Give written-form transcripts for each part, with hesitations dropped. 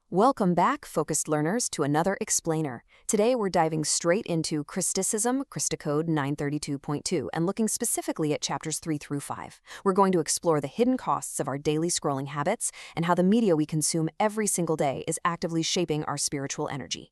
Welcome back, focused learners, to another explainer. Today we're diving straight into Crysticism, Christocode 932.2, and looking specifically at chapters 3 through 5. We're going to explore the hidden costs of our daily scrolling habits and how the media we consume every single day is actively shaping our spiritual energy.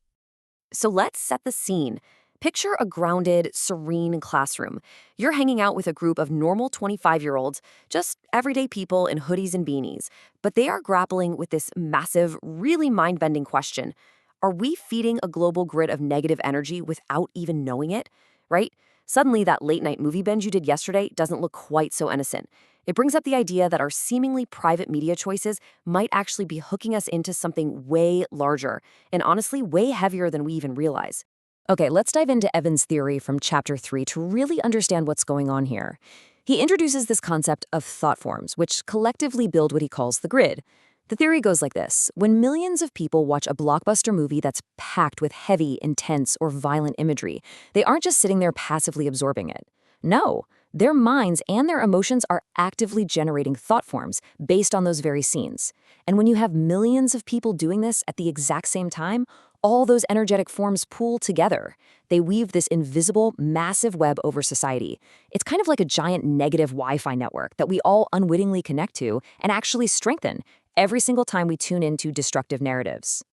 So let's set the scene. Picture a grounded, serene classroom. You're hanging out with a group of normal 25-year-olds, just everyday people in hoodies and beanies. But they are grappling with this massive, really mind-bending question. Are we feeding a global grid of negative energy without even knowing it? Right? Suddenly, that late-night movie binge you did yesterday doesn't look quite so innocent. It brings up the idea that our seemingly private media choices might actually be hooking us into something way larger, and honestly, way heavier than we even realize. Okay, let's dive into Evan's theory from chapter 3 to really understand what's going on here. He introduces this concept of thought forms, which collectively build what he calls the grid. The theory goes like this. When millions of people watch a blockbuster movie that's packed with heavy, intense, or violent imagery, they aren't just sitting there passively absorbing it. No, their minds and their emotions are actively generating thought forms based on those very scenes. And when you have millions of people doing this at the exact same time, all those energetic forms pool together. They weave this invisible, massive web over society. It's kind of like a giant negative Wi-Fi network that we all unwittingly connect to and actually strengthen every single time we tune into destructive narratives.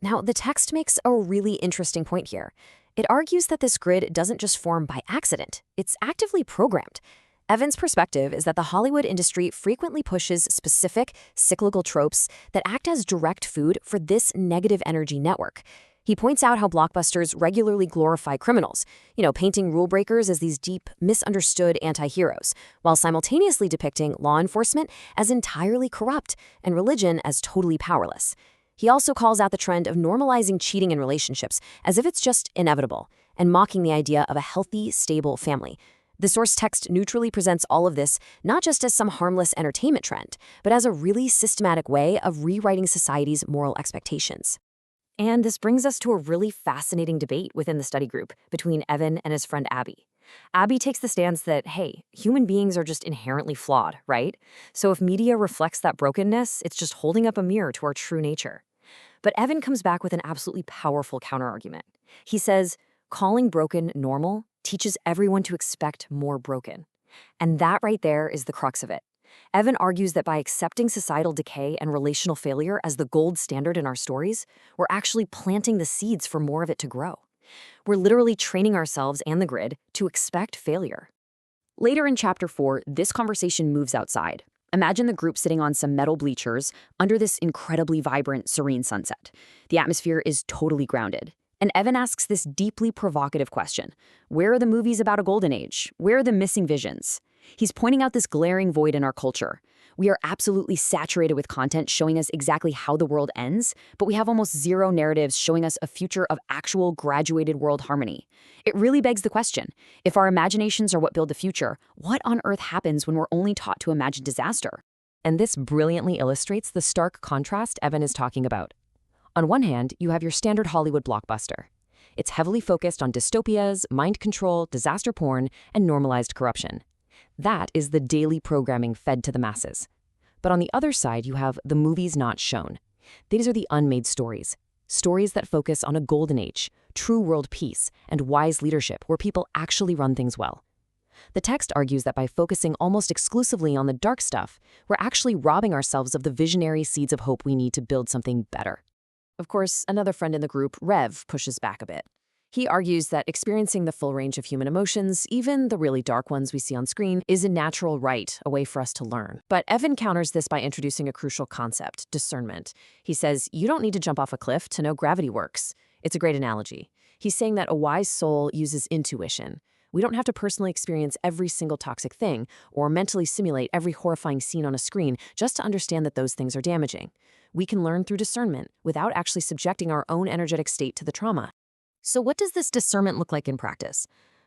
Now, the text makes a really interesting point here. It argues that this grid doesn't just form by accident. It's actively programmed. Evan's perspective is that the Hollywood industry frequently pushes specific, cyclical tropes that act as direct food for this negative energy network. He points out how blockbusters regularly glorify criminals, painting rule breakers as these deep, misunderstood anti-heroes, while simultaneously depicting law enforcement as entirely corrupt and religion as totally powerless. He also calls out the trend of normalizing cheating in relationships as if it's just inevitable, and mocking the idea of a healthy, stable family. The source text neutrally presents all of this not just as some harmless entertainment trend, but as a really systematic way of rewriting society's moral expectations. And this brings us to a really fascinating debate within the study group between Evan and his friend Abby. Abby takes the stance that, hey, human beings are just inherently flawed, right? So if media reflects that brokenness, it's just holding up a mirror to our true nature. But Evan comes back with an absolutely powerful counterargument. He says, calling broken normal teaches everyone to expect more broken. And that right there is the crux of it. Evan argues that by accepting societal decay and relational failure as the gold standard in our stories, we're actually planting the seeds for more of it to grow. We're literally training ourselves and the grid to expect failure. Later in chapter 4, this conversation moves outside. Imagine the group sitting on some metal bleachers under this incredibly vibrant, serene sunset. The atmosphere is totally grounded. And Evan asks this deeply provocative question. Where are the movies about a golden age? Where are the missing visions? He's pointing out this glaring void in our culture. We are absolutely saturated with content showing us exactly how the world ends, but we have almost zero narratives showing us a future of actual graduated world harmony. It really begs the question, if our imaginations are what build the future, what on earth happens when we're only taught to imagine disaster? And this brilliantly illustrates the stark contrast Evan is talking about. On one hand, you have your standard Hollywood blockbuster. It's heavily focused on dystopias, mind control, disaster porn, and normalized corruption. That is the daily programming fed to the masses. But on the other side, you have the movies not shown. These are the unmade stories. Stories that focus on a golden age, true world peace, and wise leadership where people actually run things well. The text argues that by focusing almost exclusively on the dark stuff, we're actually robbing ourselves of the visionary seeds of hope we need to build something better. Of course, another friend in the group, Rev, pushes back a bit. He argues that experiencing the full range of human emotions, even the really dark ones we see on screen, is a natural right, a way for us to learn. But Evan counters this by introducing a crucial concept, discernment. He says, you don't need to jump off a cliff to know gravity works. It's a great analogy. He's saying that a wise soul uses intuition. We don't have to personally experience every single toxic thing or mentally simulate every horrifying scene on a screen just to understand that those things are damaging. We can learn through discernment without actually subjecting our own energetic state to the trauma. So what does this discernment look like in practice?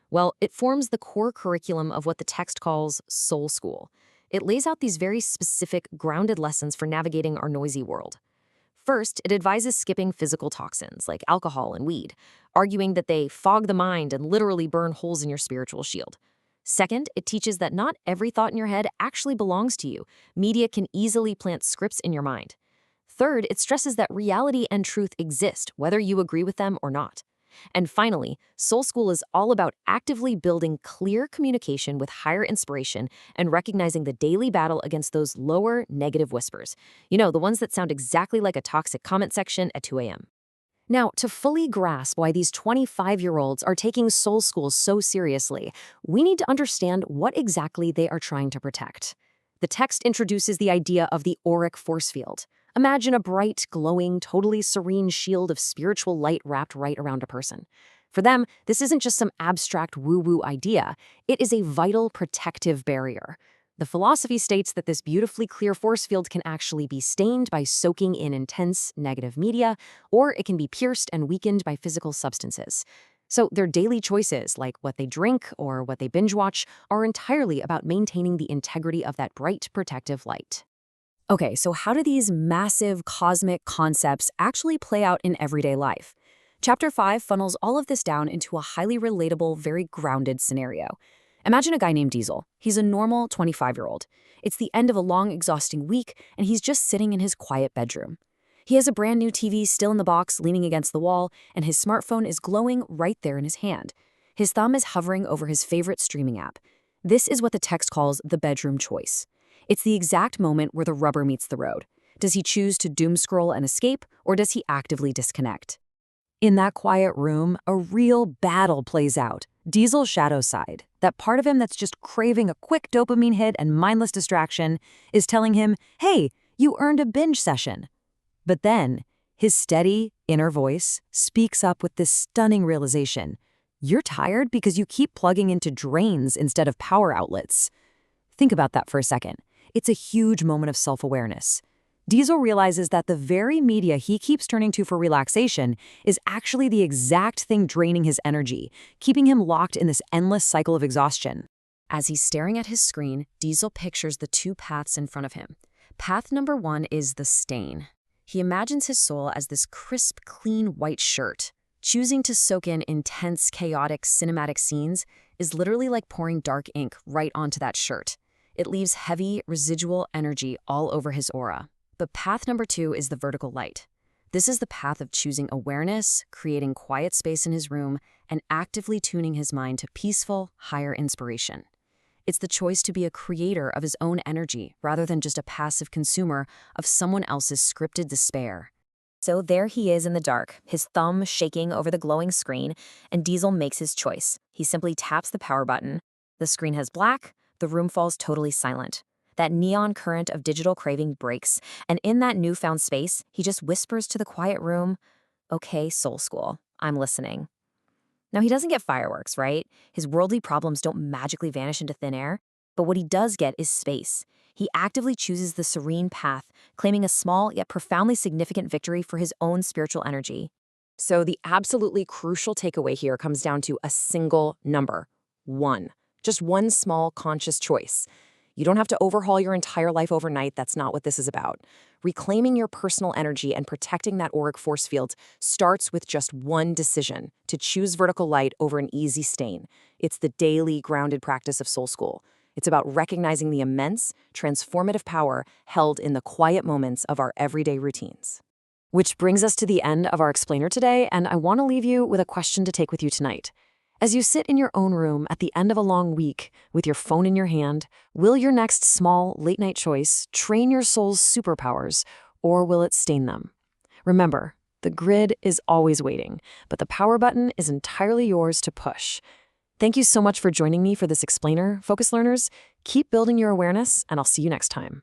Well, it forms the core curriculum of what the text calls soul school. It lays out these very specific, grounded lessons for navigating our noisy world. First, it advises skipping physical toxins like alcohol and weed, arguing that they fog the mind and literally burn holes in your spiritual shield. Second, it teaches that not every thought in your head actually belongs to you. Media can easily plant scripts in your mind. Third, it stresses that reality and truth exist, whether you agree with them or not. And finally, Soul School is all about actively building clear communication with higher inspiration and recognizing the daily battle against those lower negative whispers. You know, the ones that sound exactly like a toxic comment section at 2 a.m. Now, to fully grasp why these 25-year-olds are taking Soul School so seriously, we need to understand what exactly they are trying to protect. The text introduces the idea of the auric force field. Imagine a bright, glowing, totally serene shield of spiritual light wrapped right around a person. For them, this isn't just some abstract woo-woo idea. It is a vital protective barrier. The philosophy states that this beautifully clear force field can actually be stained by soaking in intense negative media, or it can be pierced and weakened by physical substances. So their daily choices, like what they drink or what they binge watch, are entirely about maintaining the integrity of that bright, protective light. Okay, so how do these massive cosmic concepts actually play out in everyday life? Chapter 5 funnels all of this down into a highly relatable, very grounded scenario. Imagine a guy named Diesel. He's a normal 25-year-old. It's the end of a long, exhausting week, and he's just sitting in his quiet bedroom. He has a brand new TV still in the box, leaning against the wall, and his smartphone is glowing right there in his hand. His thumb is hovering over his favorite streaming app. This is what the text calls the bedroom choice. It's the exact moment where the rubber meets the road. Does he choose to doom scroll and escape, or does he actively disconnect? In that quiet room, a real battle plays out. Diesel's shadow side, that part of him that's just craving a quick dopamine hit and mindless distraction, is telling him, hey, you earned a binge session. But then, his steady, inner voice speaks up with this stunning realization. You're tired because you keep plugging into drains instead of power outlets. Think about that for a second. It's a huge moment of self-awareness. Diesel realizes that the very media he keeps turning to for relaxation is actually the exact thing draining his energy, keeping him locked in this endless cycle of exhaustion. As he's staring at his screen, Diesel pictures the two paths in front of him. Path number 1 is the stain. He imagines his soul as this crisp, clean white shirt. Choosing to soak in intense, chaotic, cinematic scenes is literally like pouring dark ink right onto that shirt. It leaves heavy, residual energy all over his aura. But path number 2 is the vertical light. This is the path of choosing awareness, creating quiet space in his room, and actively tuning his mind to peaceful, higher inspiration. It's the choice to be a creator of his own energy rather than just a passive consumer of someone else's scripted despair. So there he is in the dark, his thumb shaking over the glowing screen, and Diesel makes his choice. He simply taps the power button. The screen has black, the room falls totally silent. That neon current of digital craving breaks, and in that newfound space, he just whispers to the quiet room, okay, Soul School, I'm listening. Now, he doesn't get fireworks, right? His worldly problems don't magically vanish into thin air. But what he does get is space. He actively chooses the serene path, claiming a small yet profoundly significant victory for his own spiritual energy. So the absolutely crucial takeaway here comes down to a single number: 1. Just one small conscious choice. You don't have to overhaul your entire life overnight. That's not what this is about. Reclaiming your personal energy and protecting that auric force field starts with just one decision: to choose vertical light over an easy stain. It's the daily, grounded practice of Soul School. It's about recognizing the immense, transformative power held in the quiet moments of our everyday routines. Which brings us to the end of our explainer today, and I want to leave you with a question to take with you tonight. As you sit in your own room at the end of a long week with your phone in your hand, will your next small late-night choice train your soul's superpowers, or will it stain them? Remember, the grid is always waiting, but the power button is entirely yours to push. Thank you so much for joining me for this explainer, Focus Learners. Keep building your awareness, and I'll see you next time.